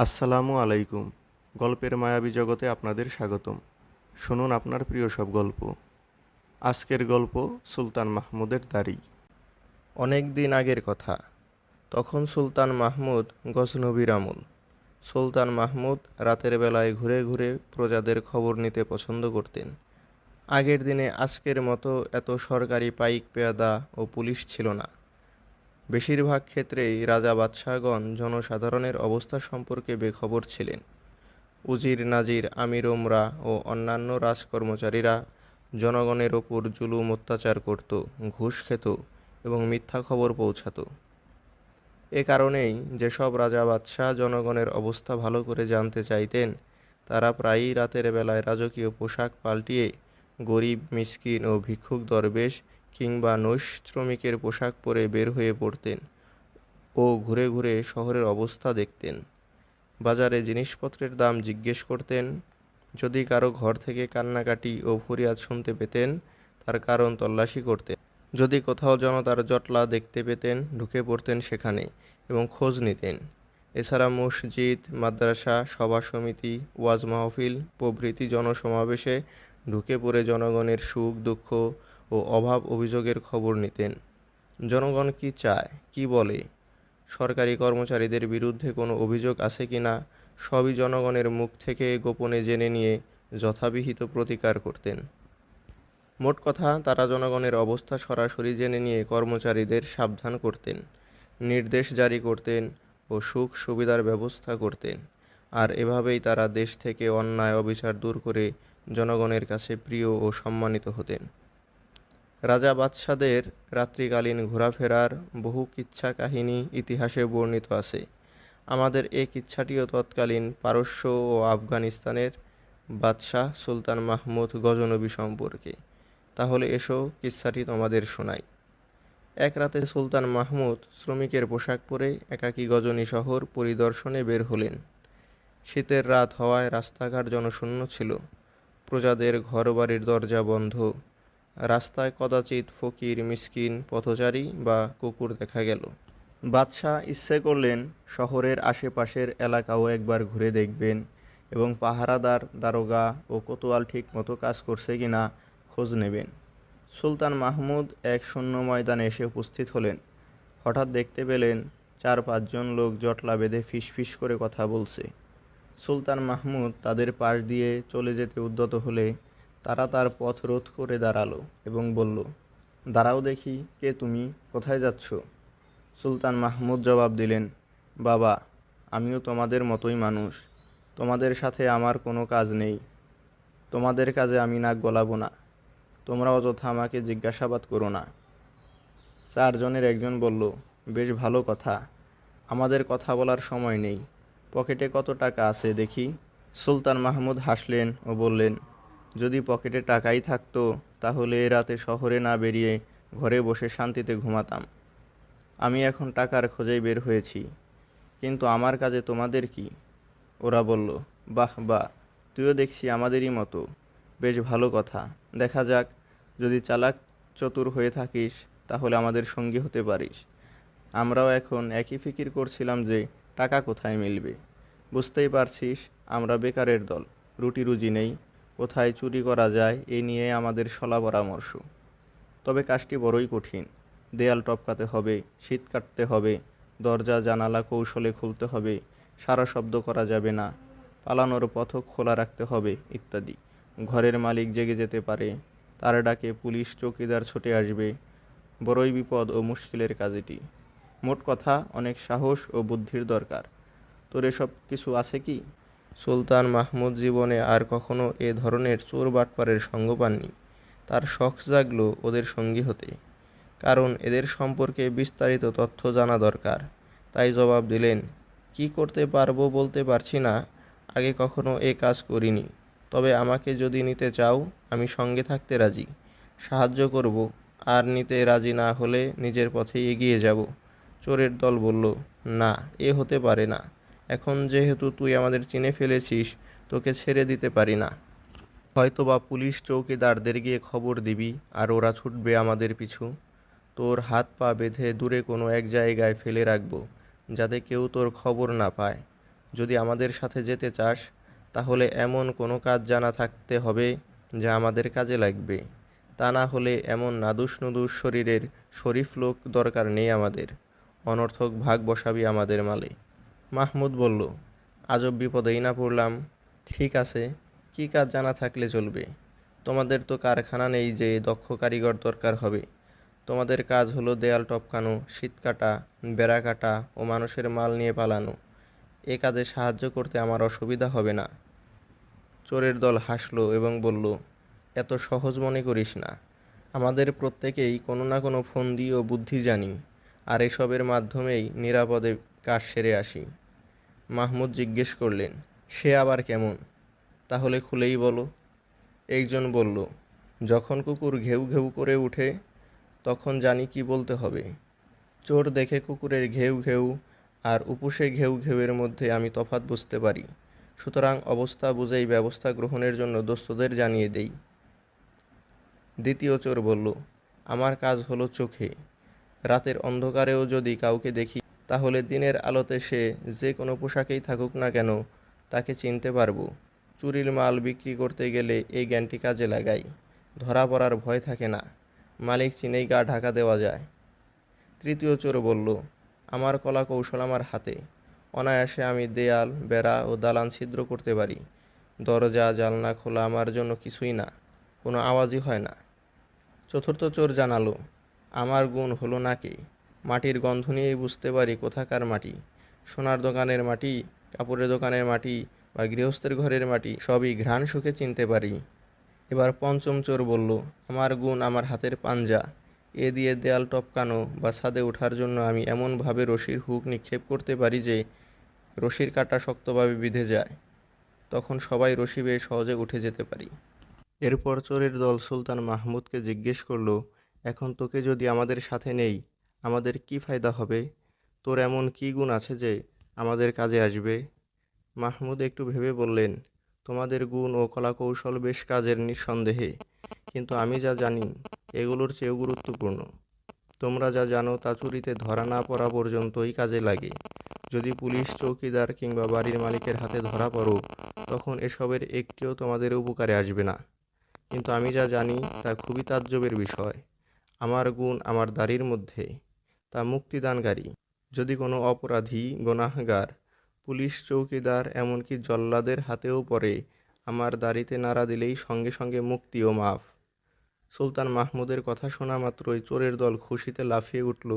আসসালামু আলাইকুম। গল্পের মায়াবী জগতে আপনাদের স্বাগতম। শুনুন আপনার প্রিয় সব গল্প। আজকের গল্প সুলতান মাহমুদের দাড়ি। অনেক দিন আগের কথা। তখন সুলতান মাহমুদ গজনবীর আমল। সুলতান মাহমুদ রাতের বেলায় ঘুরে ঘুরে প্রজাদের খবর নিতে পছন্দ করতেন। আগের দিনে আজকের মতো এত সরকারি পাইক পেয়াদা ও পুলিশ ছিল না। বেশিরভাগ ক্ষেত্রেই রাজা বাদশাহগণ জনসাধারণের অবস্থা সম্পর্কে বেখবর ছিলেন। উজির নাজির আমির ওমরা ও অন্যান্য রাজকর্মচারীরা জনগণের ওপর জুলুম অত্যাচার করত, ঘুষ খেত এবং মিথ্যা খবর পৌঁছাত। এ কারণেই যেসব রাজা বাদশাহ জনগণের অবস্থা ভালো করে জানতে চাইতেন, তারা প্রায়ই রাতের বেলায় রাজকীয় পোশাক পাল্টিয়ে গরিব মিসকিন ও ভিক্ষুক দরবেশ কিংবা নৈশ শ্রমিকের পোশাক পরে বের হয়ে পড়তেন ও ঘুরে ঘুরে শহরের অবস্থা দেখতেন। বাজারে জিনিসপত্রের দাম জিজ্ঞেস করতেন। যদি কারো ঘর থেকে কান্নাকাটি ও ফরিয়াদ শুনতে পেতেন, তার কারণ তল্লাশি করতেন। যদি কোথাও জনতার জটলা দেখতে পেতেন, ঢুকে পড়তেন সেখানে এবং খোঁজ নিতেন। এছাড়া মসজিদ, মাদ্রাসা, সভা সমিতি, ওয়াজ মাহফিল প্রভৃতি জনসমাবেশে ঢুকে পড়ে জনগণের সুখ দুঃখ ও অভাব অভিযোগের খবর নিতেন। জনগণ কি চায়, কি বলে, সরকারি কর্মচারীদের বিরুদ্ধে কোনো অভিযোগ আছে কিনা, সবই জনগণের মুখ থেকে গোপনে জেনে নিয়ে যথাবিহিত প্রতিকার করতেন। মোট কথা, তারা জনগণের অবস্থা সরাসরি জেনে নিয়ে কর্মচারীদের সাবধান করতেন, নির্দেশ জারি করতেন ও সুখ সুবিধার ব্যবস্থা করতেন। আর এভাবেই তারা দেশ থেকে অন্যায় অবিচার দূর করে জনগণের কাছে প্রিয় ও সম্মানিত হতেন। রাজা বাদশাদের রাত্রিকালীন ঘোরাফেরার বহু কিচ্ছা কাহিনী ইতিহাসে বর্ণিত আছে। আমাদের এই কিচ্ছাটিও তৎকালীন পারস্য ও আফগানিস্তানের বাদশাহ সুলতান মাহমুদ গজনবী সম্পর্কে। তাহলে এসো কিচ্ছাটি তোমাদের শোনাই। এক রাতে সুলতান মাহমুদ শ্রমিকের পোশাক পরে একাকী গজনী শহর পরিদর্শনে বের হলেন। শীতের রাত হওয়ায় রাস্তাঘাট জনশূন্য ছিল। প্রজাদের ঘরবাড়ির দরজা বন্ধ। রাস্তায় কদাচিৎ ফকির মিসকিন পথচারী বা কুকুর দেখা গেল। বাদশাহ ইচ্ছে করলেন শহরের আশেপাশের এলাকাও একবার ঘুরে দেখবেন এবং পাহারাদার, দারোগা ও কোতোয়াল ঠিক মতো কাজ করছে কিনা খোঁজ নেবেন। সুলতান মাহমুদ এক শূন্য ময়দানে এসে উপস্থিত হলেন। হঠাৎ দেখতে পেলেন 4-5 জন লোক জটলা বেঁধে ফিসফিস করে কথা বলছে। সুলতান মাহমুদ তাদের পাশ দিয়ে চলে যেতে উদ্যত হলে তারা তার পথ রোধ করে দাঁড়ালো এবং বলল, দাঁড়াও দেখি, কে তুমি, কোথায় যাচ্ছ? সুলতান মাহমুদ জবাব দিলেন, বাবা, আমিও তোমাদের মতোই মানুষ। তোমাদের সাথে আমার কোনো কাজ নেই। তোমাদের কাজে আমি নাক গলাবো না। তোমরা অযথা আমাকে জিজ্ঞাসাবাদ করো না। 4 জনের একজন বলল, বেশ ভালো কথা, আমাদের কথা বলার সময় নেই। পকেটে কত টাকা আছে দেখি। সুলতান মাহমুদ হাসলেন ও বললেন, যদি পকেটে টাকাই থাকতো তাহলে এ রাতে শহরে না বেরিয়ে ঘরে বসে শান্তিতে ঘুমাতাম। আমি এখন টাকার খোঁজেই বের হয়েছি, কিন্তু আমার কাজে তোমাদের কি? ওরা বলল, বাহ বাহ, তুইও দেখছি আমাদেরই মতো। বেশ ভালো কথা, দেখা যাক, যদি চালাক চতুর হয়ে থাকিস তাহলে আমাদের সঙ্গী হতে পারিস। আমরাও এখন একই ফিকির করছিলাম যে টাকা কোথায় মিলবে। বুঝতেই পারছিস, আমরা বেকারের দল, রুটি রুজি নেই, কোথায় চুরি করা যায় এ নিয়ে আমাদের শলা পরামর্শ। তবে কাজটি বড়ই কঠিন। দেয়াল টপকাতে হবে, শীত কাটতে হবে, দরজা জানালা কৌশলে খুলতে হবে, সারা শব্দ করা যাবে না, পালানোর পথও খোলা রাখতে হবে ইত্যাদি। ঘরের মালিক জেগে যেতে পারে, তার ডাকে পুলিশ চৌকিদার ছুটে আসবে। বড়ই বিপদ ও মুশকিলের কাজ এটি। মোট কথা, অনেক সাহস ও বুদ্ধির দরকার। তোর এসব কিছু আছে কি? সুলতান মাহমুদ জীবনে আর কখনো এ ধরনের চোর বাটপারের সঙ্গ পাননি। তার শখ জাগলো ওদের সঙ্গী হতে, কারণ এদের সম্পর্কে বিস্তারিত তথ্য জানা দরকার। তাই জবাব দিলেন, কি করতে পারবো বলতে পারছি না, আগে কখনো এ কাজ করিনি। তবে আমাকে যদি নিতে চাও, আমি সঙ্গে থাকতে রাজি, সাহায্য করব, আর নিতে রাজি না হলে নিজের পথেই এগিয়ে যাব। চোরের দল বলল, না, এ হতে পারে না। এখন যেহেতু তুই আমাদের চিনে ফেলেছিস, তোকে ছেড়ে দিতে পারি না। হয়তোবা পুলিশ চৌকিদারদের গিয়ে খবর দিবি আর ওরা ছুটবে আমাদের পিছু। তোর হাত পা বেঁধে দূরে কোনো এক জায়গায় ফেলে রাখবো, যাতে কেউ তোর খবর না পায়। যদি আমাদের সাথে যেতে চাস তাহলে এমন কোনো কাজ জানা থাকতে হবে যা আমাদের কাজে লাগবে। তা না হলে এমন নাদুস নুদুস শরীরের শরীফ লোক দরকার নেই আমাদের। অনর্থক ভাগ বসাবি আমাদের মালে। মাহমুদ বলল, আজব বিপদেই না পড়লাম। ঠিক আছে, কী কাজ জানা থাকলে চলবে? তোমাদের তো কারখানা নেই যে দক্ষ কারিগর দরকার হবে। তোমাদের কাজ হলো দেয়াল টপকানো, শীত কাটা, বেড়া কাটা ও মানুষের মাল নিয়ে পালানো। এ কাজে সাহায্য করতে আমার অসুবিধা হবে না। চোরের দল হাসল এবং বলল, এত সহজ মনে করিস না। আমাদের প্রত্যেকেই কোনো না কোনো ফন্দি ও বুদ্ধি জানি, আর এসবের মাধ্যমেই নিরাপদে কাজ সেরে আসি। মাহমুদ জিজ্ঞেস করলেন, সে আবার কেমন? তাহলে খুলেই বলো। একজন বলল, যখন কুকুর ঘেউ ঘেউ করে উঠে তখন জানি কি বলতে হবে। চোর দেখে কুকুরের ঘেউ ঘেউ আর উপুসে ঘেউ ঘেউয়ের মধ্যে আমি তফাৎ বুঝতে পারি। সুতরাং অবস্থা বুঝেই ব্যবস্থা গ্রহণের জন্য দোস্তদের জানিয়ে দেই। দ্বিতীয় চোর বলল, আমার কাজ হলো চোখে। রাতের অন্ধকারেও যদি কাউকে দেখি তাহলে দিনের আলোতে সে যে কোনো পোশাকেই থাকুক না কেন তাকে চিনতে পারবো। চুরির মাল বিক্রি করতে গেলে এই জ্ঞানটি কাজে লাগাই। ধরা পড়ার ভয় থাকে না, মালিক চিনেই গা ঢাকা দেওয়া যায়। তৃতীয় চোর বলল, আমার কলা কৌশল আমার হাতে। অনায়াসে আমি দেয়াল, বেড়া ও দালান ছিদ্র করতে পারি। দরজা জানলা খোলা আমার জন্য কিছুই না, কোনো আওয়াজই হয় না। চতুর্থ চোর জানালো, আমার গুণ হলো নাকে। মাটির গন্ধ নিয়েই বুঝতে পারি কোথাকার মাটি। সোনার দোকানের মাটি, কাপড়ের দোকানের মাটি বা গৃহস্থের ঘরের মাটি সবই ঘ্রাণ সুখে চিনতে পারি। এবার পঞ্চম চোর বলল, আমার গুণ আমার হাতের পাঞ্জা। এ দিয়ে দেয়াল টপকানো বা ছাদে ওঠার জন্য আমি এমনভাবে রশির হুক নিক্ষেপ করতে পারি যে রশির কাঁটা শক্তভাবে বিঁধে যায়। তখন সবাই রশি বেয়ে সহজে উঠে যেতে পারি। এরপর চোরের দল সুলতান মাহমুদকে জিজ্ঞেস করলো, এখন তোকে যদি আমাদের সাথে নেই আমাদের কি ফায়দা হবে? তোর এমন কি গুণ আছে যে আমাদের কাজে আসবে? মাহমুদ একটু ভেবে বললেন, তোমাদের গুণ ও কলাকৌশল বেশ কাজের নিঃসন্দেহে, কিন্তু আমি যা জানি এগুলোর চেয়েও গুরুত্বপূর্ণ। তোমরা যা জানো তা চুরিতে ধরা না পড়া পর্যন্তই কাজে লাগে। যদি পুলিশ, চৌকিদার কিংবা বাড়ির মালিকের হাতে ধরা পড়ো তখন এসবের একটিও তোমাদের উপকারে আসবে না। কিন্তু আমি যা জানি তা খুবই তাজ্জবের বিষয়। আমার গুণ আমার দাড়ির মধ্যে, তা মুক্তিদানকারী। যদি কোনো অপরাধী, গুনাহগার, পুলিশ, চৌকিদার এমনকি জল্লাদের হাতেও পড়ে আমার দাড়িতে নাড়া দিলেই সঙ্গে সঙ্গে মুক্তি ও মাফ। সুলতান মাহমুদের কথা শোনা মাত্রই চোরের দল খুশিতে লাফিয়ে উঠল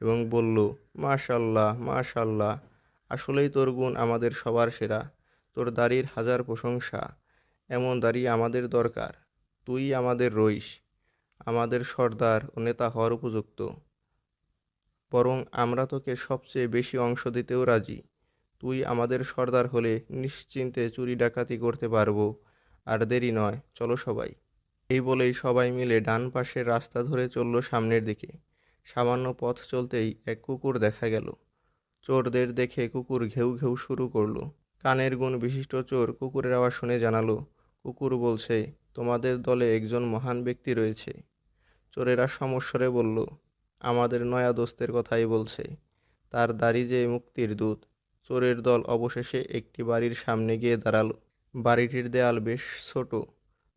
এবং বলল, মাশাল্লাহ মাশাল্লাহ, আসলেই তোর গুণ আমাদের সবার সেরা। তোর দাড়ির হাজার প্রশংসা। এমন দাড়ি আমাদের দরকার। তুই আমাদের রইস, আমাদের সর্দার ও নেতা হওয়ার উপযুক্ত। বরং আমরা তোকে সবচেয়ে বেশি অংশ দিতেও রাজি। তুই আমাদের সর্দার হলে নিশ্চিন্তে চুরি ডাকাতি করতে পারবো। আর দেরি নয়, চলো সবাই। এই বলেই সবাই মিলে ডান পাশের রাস্তা ধরে চলল সামনের দিকে। সামান্য পথ চলতেই এক কুকুর দেখা গেল। চোরদের দেখে কুকুর ঘেউ ঘেউ শুরু করলো। কানের গুণ বিশিষ্ট চোর কুকুরের আওয়াজ শুনে জানালো, কুকুর বলছে, তোমাদের দলে একজন মহান ব্যক্তি রয়েছে। চোরেরা সমস্বরে বলল, আমাদের নয়া দোস্তের কথাই বলছে। তার দাড়ি যে মুক্তির দূত। চোরের দল অবশেষে একটি বাড়ির সামনে গিয়ে দাঁড়ালো। বাড়িটির দেয়াল বেশ ছোট।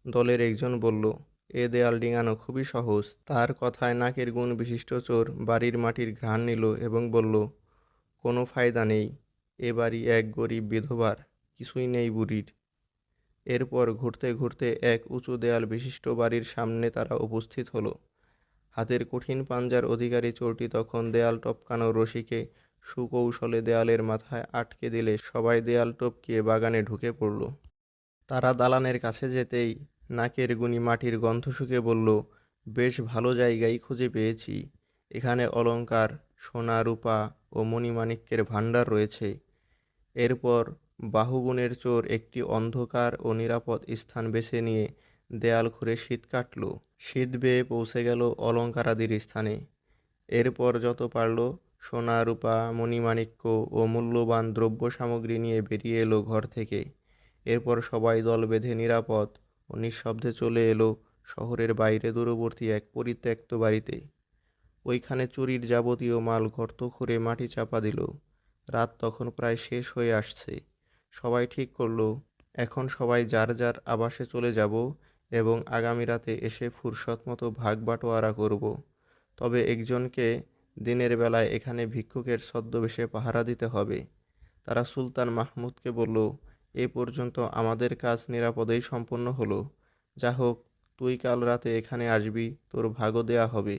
দলের একজন বলল, এ দেয়াল ডিঙানো খুবই সহজ। তার কথায় নাকের গুণ বিশিষ্ট চোর বাড়ির মাটির ঘ্রাণ নিল এবং বলল, কোনো ফায়দা নেই। এ বাড়ি এক গরিব বিধবার, কিছুই নেই বুড়ির। এরপর ঘুরতে ঘুরতে এক উঁচু দেয়াল বিশিষ্ট বাড়ির সামনে তারা উপস্থিত হলো। হাতের কঠিন পাঞ্জার অধিকারী চোরটি তখন দেয়াল টপকানো রশিকে সুকৌশলে দেয়ালের মাথায় আটকে দিলে সবাই দেয়াল টপকিয়ে বাগানে ঢুকে পড়ল। তারা দালানের কাছে যেতেই নাকের গুণী মাটির গন্ধ শুঁকে বলল, বেশ ভালো জায়গায় খুঁজে পেয়েছি। এখানে অলংকার, সোনা রূপা ও মণিমাণিক্যের ভাণ্ডার রয়েছে। এরপর বাহুগুণের চোর একটি অন্ধকার ও নিরাপদ স্থান বেছে নিয়ে দেয়াল খুঁড়ে শীত কাটল। শীত বেয়ে পৌঁছে গেল অলংকারাদির স্থানে। এরপর যত পারল সোনা রূপা মণিমাণিক্য ও মূল্যবান দ্রব্য সামগ্রী নিয়ে বেরিয়ে এলো ঘর থেকে। এরপর সবাই দল বেঁধে নিরাপদ ও নিঃশব্দে চলে এলো শহরের বাইরে দূরবর্তী এক পরিত্যক্ত বাড়িতে। ওইখানে চুরির যাবতীয় মাল গর্ত খুঁড়ে মাটি চাপা দিল। রাত তখন প্রায় শেষ হয়ে আসছে। সবাই ঠিক করলো এখন সবাই যার যার আবাসে চলে যাব এবং আগামী রাতে এসে ফুরসত মতো ভাগ বাটোয়ারা করব। তবে একজনকে দিনের বেলায় এখানে ভিক্ষুকের ছদ্মবেশে পাহারা দিতে হবে। তারা সুলতান মাহমুদকে বলল, এ পর্যন্ত আমাদের কাজ নিরাপদেই সম্পন্ন হলো। যা হোক, তুই কাল রাতে এখানে আসবি, তোর ভাগও দেয়া হবে।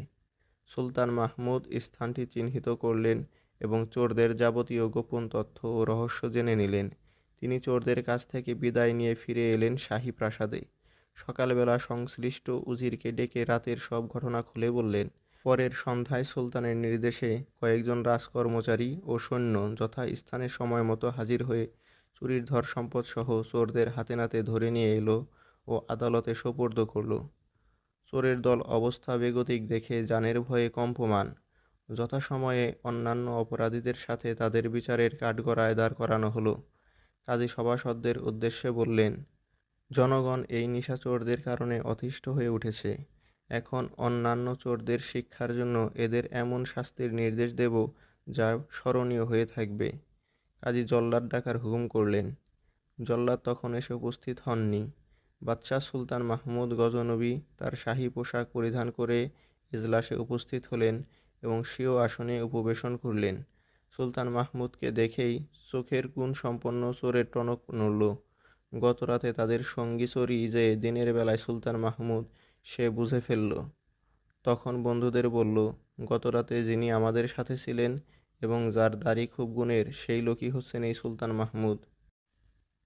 সুলতান মাহমুদ স্থানটি চিহ্নিত করলেন এবং চোরদের যাবতীয় গোপন তথ্য ও রহস্য জেনে নিলেন। তিনি চোরদের কাছ থেকে বিদায় নিয়ে ফিরে এলেন শাহী প্রাসাদে। সকালবেলা সংশ্লিষ্ট উজিরকে ডেকে রাতের সব ঘটনা খুলে বললেন। পরের সন্ধ্যায় সুলতানের নির্দেশে কয়েকজন রাজকর্মচারী ও সৈন্য যথাস্থানে সময়মতো হাজির হয়ে চুরির ধর সম্পদসহ চোরদের হাতে নাতে ধরে নিয়ে এলো ও আদালতে সোপর্দ করল। চোরের দল অবস্থা বেগতিক দেখে জানের ভয়ে কম্পমান। যথাসময়ে অন্যান্য অপরাধীদের সাথে তাদের বিচারের কাঠগড়ায় দাঁড় করানো হলো। কাজী সভাসদদের উদ্দেশ্যে বললেন, জনগণ এই নিশাচরদের কারণে অতিষ্ঠ হয়ে উঠেছে। এখন অন্যান্য চোরদের শিক্ষার জন্য এদের এমন শাস্তির নির্দেশ দেব যা স্মরণীয় হয়ে থাকবে। কাজী জল্লাদ ডাকার হুকুম করলেন। জল্লাদ তখন এসে উপস্থিত হননি। বাদশাহ সুলতান মাহমুদ গজনবী তার শাহী পোশাক পরিধান করে এজলাসে উপস্থিত হলেন এবং স্বীয় আসনে উপবেশন করলেন। সুলতান মাহমুদকে দেখেই চোখের গুণ সম্পন্ন চোরের টনক নড়ল। গতরাতে তাদের সঙ্গী চোরই যে দিনের বেলায় সুলতান মাহমুদ, সে বুঝে ফেলল। তখন বন্ধুদের বলল, গতরাতে যিনি আমাদের সাথে ছিলেন এবং যার দাড়ি খুব গুণের, সেই লোকই হচ্ছেন এই সুলতান মাহমুদ।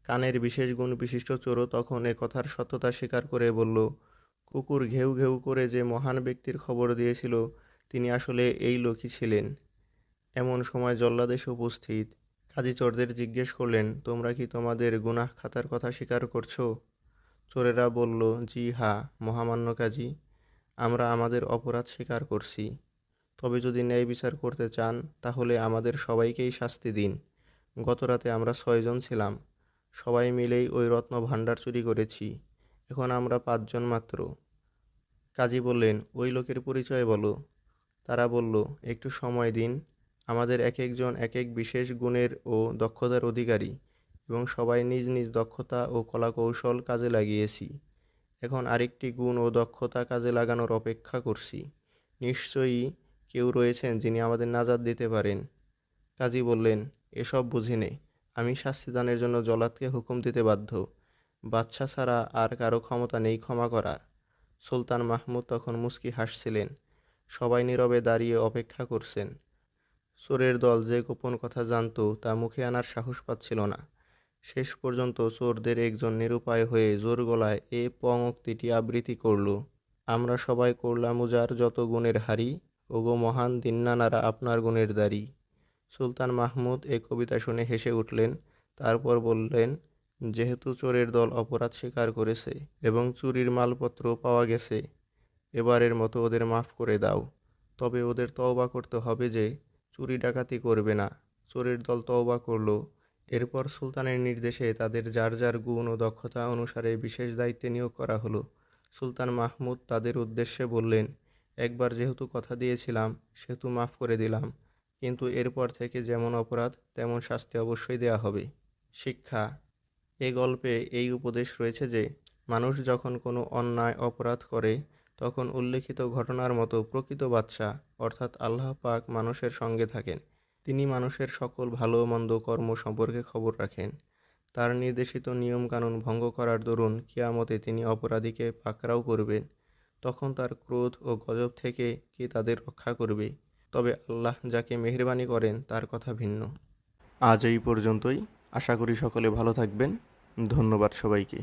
কানের বিশেষ গুণ বিশিষ্ট চোরও তখন এ কথার সত্যতা স্বীকার করে বলল, কুকুর ঘেউ ঘেউ করে যে মহান ব্যক্তির খবর দিয়েছিল, তিনি আসলে এই লোকই ছিলেন। এমন সময় জল্লাদ এসে উপস্থিত। কাজী চোরদের জিজ্ঞেস করলেন, তোমরা কি তোমাদের গুনাহ খাতার কথা স্বীকার করছো? চোরেরা বলল, জি হা মহামান্য কাজী, আমরা আমাদের অপরাধ স্বীকার করছি। তবে যদি ন্যায় বিচার করতে চান তাহলে আমাদের সবাইকেই শাস্তি দিন। গতরাতে আমরা 6 জন ছিলাম। সবাই মিলেই ওই রত্ন ভাণ্ডার চুরি করেছি। এখন আমরা 5 জন মাত্র। কাজী বললেন, ওই লোকের পরিচয় বলো। তারা বলল, একটু সময় দিন। আমাদের এক একজন এক এক বিশেষ গুণের ও দক্ষতার অধিকারী এবং সবাই নিজ নিজ দক্ষতা ও কলাকৌশল কাজে লাগিয়েছি। এখন আরেকটি গুণ ও দক্ষতা কাজে লাগানোর অপেক্ষা করছি। নিশ্চয়ই কেউ রয়েছেন যিনি আমাদের নাজাত দিতে পারেন। কাজী বললেন, এসব বুঝি নে। আমি শাস্তিদানের জন্য জল্লাদকে হুকুম দিতে বাধ্য। বাদশা ছাড়া আর কারো ক্ষমতা নেই ক্ষমা করার। সুলতান মাহমুদ তখন মুচকি হাসছিলেন। সবাই নীরবে দাঁড়িয়ে অপেক্ষা করছেন। চোরের দল যে গোপন কথা জানত তা মুখে আনার সাহস পাচ্ছিল না। শেষ পর্যন্ত চোরদের একজন নিরুপায় হয়ে জোর গলায় এ পঙক্তিটি আবৃত্তি করল, আমরা সবাই করলাম উজার যত গুণের হারি, ওগো মহান দিন্নানারা আপনার গুণের দাড়ি। সুলতান মাহমুদ এ কবিতা শুনে হেসে উঠলেন। তারপর বললেন, যেহেতু চোরের দল অপরাধ স্বীকার করেছে এবং চুরির মালপত্র পাওয়া গেছে, এবারের মতো ওদের মাফ করে দাও। তবে ওদের তওবা করতে হবে যে চুরি ডাকাতি করবে না। চোরের দল তওবা করল। এরপর সুলতানের নির্দেশে তাদের যার যার গুণ ও দক্ষতা অনুসারে বিশেষ দায়িত্বে নিয়োগ করা হলো। সুলতান মাহমুদ তাদের উদ্দেশ্যে বললেন, একবার যেহেতু কথা দিয়েছিলাম সেহেতু মাফ করে দিলাম, কিন্তু এরপর থেকে যেমন অপরাধ তেমন শাস্তি অবশ্যই দেয়া হবে। শিক্ষা: এ গল্পে এই উপদেশ রয়েছে যে মানুষ যখন কোনো অন্যায় অপরাধ করে তখন উল্লেখিত ঘটনার মতো প্রকৃত বাদশা অর্থাৎ আল্লাহ পাক মানুষের সঙ্গে থাকেন। তিনি মানুষের সকল ভালো মন্দ কর্ম সম্পর্কে খবর রাখেন। তার নির্দেশিত নিয়মকানুন ভঙ্গ করার দরুন কিয়ামতে তিনি অপরাধীকে পাকড়াও করবেন। তখন তার ক্রোধ ও গজব থেকে কে তাদের রক্ষা করবে? তবে আল্লাহ যাকে মেহেরবানি করেন তার কথা ভিন্ন। আজ এই পর্যন্তই। আশা করি সকলে ভালো থাকবেন। ধন্যবাদ সবাইকে।